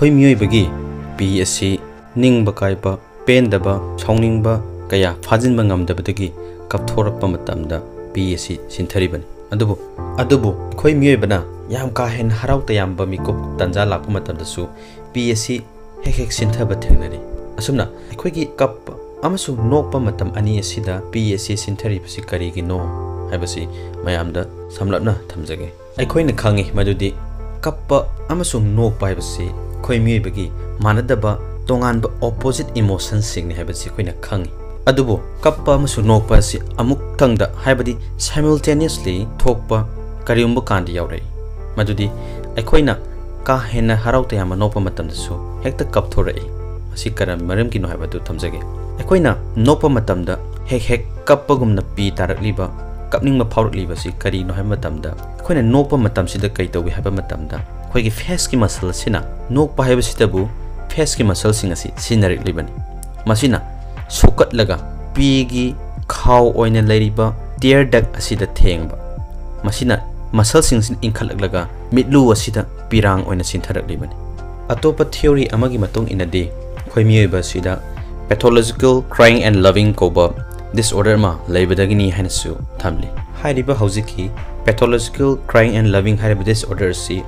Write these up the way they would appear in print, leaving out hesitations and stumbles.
ꯑꯩꯈꯣꯏ ꯃꯤꯑꯣꯏꯕꯒꯤ ꯄꯤ ꯑꯁꯤ ꯅꯤꯡꯕ ꯀꯥꯏꯕ ꯄꯦꯟꯗꯕ ꯁꯥꯎꯅꯤꯡꯕ ꯀꯌꯥ ꯐꯥꯖꯤꯟꯕ ꯉꯝꯗꯕꯗꯒꯤ ꯀꯞꯊꯣꯔꯛꯄ ꯃꯇꯝꯗ ꯄꯤ ꯑꯁꯤ ꯁꯤꯟꯊꯔꯤꯕꯅꯤ ꯑꯗꯨꯕꯨ ꯑꯩꯈꯣꯏ ꯃꯤꯑꯣꯏꯕꯅ ꯌꯥꯝ ꯀꯥ ꯍꯦꯟꯅ ꯍꯔꯥꯎ ꯇꯌꯥꯝꯕ ꯃꯤꯀꯨꯞ ꯇꯟꯖꯥ ꯂꯥꯛꯄ ꯃꯇꯝꯗꯁꯨ ꯄꯤ ꯑꯁꯤ ꯍꯦꯛ ꯁꯤꯟꯊꯕ ꯊꯦꯡꯅꯔꯤ ꯑꯁꯨꯝꯅ ꯑꯩꯈꯣꯏꯒꯤ ꯀꯞꯄ ꯑꯃꯁꯨꯡ ꯅꯣꯛꯄ ꯃꯇꯝ ꯑꯅꯤ ꯑꯁꯤꯗ ꯄꯤ ꯑꯁꯤ ꯁꯤꯟꯊꯔꯤꯕꯁꯤ ꯀꯔꯤꯒꯤꯅꯣ ꯍꯥꯏꯕꯁꯤ ꯃꯌꯥꯝꯗ ꯁꯝꯂꯞꯅ ꯊꯝꯖꯒꯦ ꯑꯩꯈꯣꯏꯅ ꯈꯪꯉꯤ ꯃꯗꯨꯗꯤ ꯀꯞꯄ ꯑꯃꯁꯨꯡ ꯅꯣꯛꯄ ꯍꯥꯏꯕꯁꯤ ꯑꯩꯈꯣꯏ ꯃꯤꯑꯣꯏꯕꯒꯤ ꯃꯥꯟꯅꯗꯕ ꯇꯣꯉꯥꯟꯕ ꯑꯣꯄꯣꯖꯤꯠ ꯏꯃꯣꯁꯟꯁꯤꯡꯅꯤ ꯍꯥꯏꯕꯁꯤ ꯑꯩꯈꯣꯏꯅ ꯈꯪꯉꯤ ꯑꯗꯨꯕꯨ ꯀꯞꯄ ꯑꯃꯁꯨꯡ ꯅꯣꯛꯄ ꯑꯁꯤ ꯑꯃꯨꯛꯇꯪꯗ ꯍꯥꯏꯕꯗꯤ ꯁꯥꯏꯃꯜꯇꯦꯅꯤꯌꯁꯂꯤ ꯊꯣꯛꯄ ꯀꯔꯤꯒꯨꯝꯕ ꯀꯥꯟꯗ ꯌꯥꯎꯔꯛꯏ ꯃꯗꯨꯗꯤ ꯑꯩꯈꯣꯏꯅ ꯀꯥ ꯍꯦꯟꯅ ꯍꯔꯥꯎ ꯇꯌꯥꯝꯕ ꯅꯣꯛꯄ ꯃꯇꯝꯗꯁꯨ ꯍꯦꯛꯇ ꯀꯞꯊꯣꯔꯛꯏ ꯃꯁꯤ ꯀꯔꯝꯕ ꯃꯔꯝꯒꯤꯅꯣ ꯍꯥꯏꯕꯗꯨ ꯊꯝꯖꯒꯦ ꯑꯩꯈꯣꯏꯅ ꯅꯣꯛꯄ ꯃꯇꯝꯗ ꯍꯦꯛ ꯀꯞꯄꯒꯨꯝꯅ ꯄꯤ ꯇꯥꯔꯛꯂꯤꯕ ꯀꯞꯅꯤꯡꯕ ꯐꯥꯎꯔꯛꯂꯤꯕꯁꯤ ꯀꯔꯤꯅꯣ ꯍꯥꯏꯕ ꯃꯇꯝꯗ ꯑꯩꯈꯣꯏꯅ ꯅꯣꯛꯄ ꯃꯇꯝꯁꯤꯗ ꯀꯩ ꯇꯧꯏ ꯍꯥꯏꯕ ꯃꯇꯝꯗ ꯑꯩꯈꯣꯏꯒꯤ ꯐꯦꯁꯀꯤ ꯃꯁꯜ ꯑꯁꯤꯅ ꯅꯣꯛꯄ ꯍꯥꯏꯕꯁꯤꯗꯕꯨ ꯐꯦꯁꯀꯤ ꯃꯁꯜꯁꯤꯡ ꯑꯁꯤ ꯁꯤꯖꯤꯟꯅꯔꯛꯂꯤꯕꯅꯤ ꯃꯁꯤꯅ ꯁꯣꯛꯀꯠꯂꯒ ꯄꯤꯒꯤ ꯈꯥꯎ ꯑꯣꯏꯅ ꯂꯩꯔꯤꯕ ꯇꯤꯌꯔ ꯗꯛ ꯑꯁꯤꯗ ꯊꯦꯡꯕ ꯃꯁꯤꯅ ꯃꯁꯜꯁꯤꯡꯁꯤꯅ ꯏꯟꯈꯠꯂꯛꯂꯒ ꯃꯤꯠꯂꯨ ꯑꯁꯤꯗ ꯄꯤꯔꯥꯡ ꯑꯣꯏꯅ ꯁꯤꯟꯊꯔꯛꯂꯤꯕꯅꯤ ꯑꯇꯣꯞꯄ ꯊꯤꯑꯣꯔꯤ ꯑꯃꯒꯤ ꯃꯇꯨꯡ ꯏꯟꯅꯗꯤ ꯑꯩꯈꯣꯏ ꯃꯤꯑꯣꯏꯕ ꯑꯁꯤꯗ ꯄꯦꯊꯣꯂꯣꯖꯤꯀꯦꯜ ꯀ꯭ꯔꯥꯏꯡ ꯑꯦꯟड ꯂꯚꯤꯡ ꯀꯧꯕ ꯗꯤꯁꯑꯣꯔꯗꯔ ꯑꯃ ꯂꯩꯕꯗꯒꯤꯅꯤ ꯍꯥꯏꯅꯁꯨ ꯊꯝꯂꯤ ꯍꯥꯏꯔꯤꯕ ꯍꯧꯖꯤꯛꯀꯤ ꯄꯦꯊꯣꯂꯣꯖꯤꯀꯦꯜ ꯀ꯭ꯔꯥꯏꯡ ꯑꯦꯟड ꯂꯚꯤꯡ ꯍꯥꯏꯔꯤꯕ ꯗꯤꯁꯑꯣꯔꯗꯔ ꯑꯁꯤ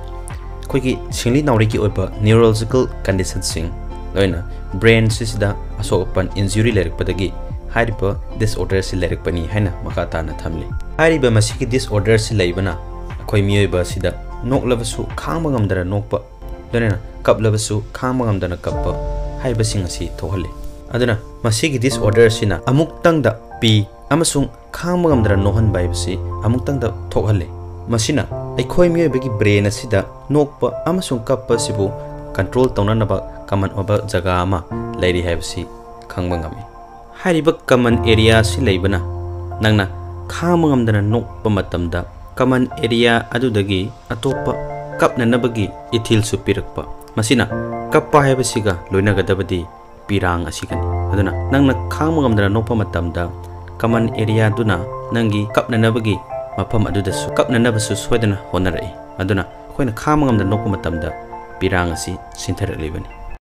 ꯑꯩꯈꯣꯏꯒꯤ ꯁꯤꯡꯂꯤ ꯅꯥꯎꯔꯤꯒꯤ ꯑꯣꯏꯕ ꯅ꯭ꯌꯨꯔꯣꯂꯣꯖꯤꯀꯦꯜ ꯀꯟꯗꯤꯁꯟꯁꯤꯡ ꯂꯣꯏꯅ ꯕ꯭ꯔꯦꯟ ꯁꯤꯗ ꯑꯁꯣꯛ ꯑꯄꯟ ꯏꯟꯖꯨꯔꯤ ꯂꯩꯔꯛꯄꯗꯒꯤ ꯍꯥꯏꯔꯤꯕ ꯗꯤꯁꯑꯣꯔꯗꯔ ꯑꯁꯤ ꯂꯩꯔꯛꯄꯅꯤ ꯍꯥꯏꯅ ꯃꯈꯥ ꯇꯥꯅ ꯊꯝꯂꯤ ꯍꯥꯏꯔꯤꯕ ꯃꯁꯤꯒꯤ ꯗꯤꯁꯑꯣꯔꯗꯔ ꯑꯁꯤ ꯂꯩꯕꯅ ꯑꯩꯈꯣꯏ ꯃꯤꯑꯣꯏꯕ ꯑꯁꯤꯗ ꯅꯣꯛꯂꯕꯁꯨ ꯈꯥꯡꯕ ꯉꯝꯗꯅ ꯅꯣꯛꯄ ꯂꯣꯏꯅꯅ ꯀꯞꯂꯕꯁꯨ ꯈꯥꯡꯕ ꯉꯝꯗꯅ ꯀꯞꯄ ꯍꯥꯏꯕꯁꯤꯡ ꯑꯁꯤ ꯊꯣꯛꯍꯜꯂꯤ ꯑꯗꯨꯅ ꯑꯁꯤꯒꯤ ꯗꯤꯁꯑꯣꯔꯗꯔ ꯑꯁꯤꯅ ꯑꯃꯨꯛꯇꯪꯗ ꯄꯤ ꯑꯃꯁꯨꯡ ꯈꯥꯡꯕ ꯉꯝꯗꯅ ꯅꯣꯛꯍꯟꯕ ꯍꯥꯏꯕꯁꯤ ꯑꯃꯨꯛꯇꯪꯗ ꯊꯣꯛꯍꯜꯂꯤ ꯃꯁꯤꯅ ꯑꯩꯈꯣꯏ ꯃꯤꯑꯣꯏꯕꯒꯤ ꯕ꯭ꯔꯦꯟ ꯑꯁꯤꯗ ꯅꯣꯛꯄ ꯑꯃꯁꯨꯡ ꯀꯞꯄ ꯑꯁꯤꯕꯨ ꯀꯟꯇ꯭ꯔꯣꯜ ꯇꯧꯅꯅꯕ ꯀꯃꯟ ꯑꯣꯏꯕ ꯖꯒꯥ ꯑꯃ ꯂꯩꯔꯤ ꯍꯥꯏꯕꯁꯤ ꯈꯪꯕ ꯉꯝꯃꯤ ꯍꯥꯏꯔꯤꯕ ꯀꯃꯟ ꯑꯦꯔꯤꯌꯥ ꯑꯁꯤ ꯂꯩꯕꯅ ꯅꯪꯅ ꯈꯥꯡꯕ ꯉꯝꯗꯅ ꯅꯣꯛꯄ ꯃꯇꯝꯗ ꯀꯃꯟ ꯑꯦꯔꯤꯌꯥ ꯑꯗꯨꯗꯒꯤ ꯑꯇꯣꯞꯄ ꯀꯞꯅꯅꯕꯒꯤ ꯏꯊꯤꯜꯁꯨ ꯄꯤꯔꯛꯄ ꯃꯁꯤꯅ ꯀꯞꯄ ꯍꯥꯏꯕꯁꯤꯒ ꯂꯣꯏꯅꯒꯗꯕꯗꯤ ꯄꯤꯔꯥꯡ ꯑꯁꯤꯒꯅꯤ ꯑꯗꯨꯅ ꯅꯪꯅ ꯈꯥꯡꯕ ꯉꯝꯗꯅ ꯅꯣꯛꯄ ꯃꯇꯝꯗ ꯀꯃꯟ ꯑꯦꯔꯤꯌꯥꯗꯨꯅ ꯅꯪꯒꯤ ꯀꯞꯅꯅꯕꯒꯤ ꯃꯐꯝ ꯑꯗꯨꯗꯁꯨ ꯀꯞꯅꯅꯕꯁꯨ ꯁꯣꯏꯗꯅ ꯍꯣꯠꯅꯔꯛꯏ ꯑꯗꯨꯅ ꯑꯩꯈꯣꯏꯅ ꯈꯥꯡꯕ ꯉꯝꯗꯅ ꯅꯣꯛꯄ ꯃꯇꯝꯗ ꯄꯤꯔꯥꯡ ꯑꯁꯤ ꯁꯤꯟꯊꯔꯛꯂꯤꯕꯅꯤ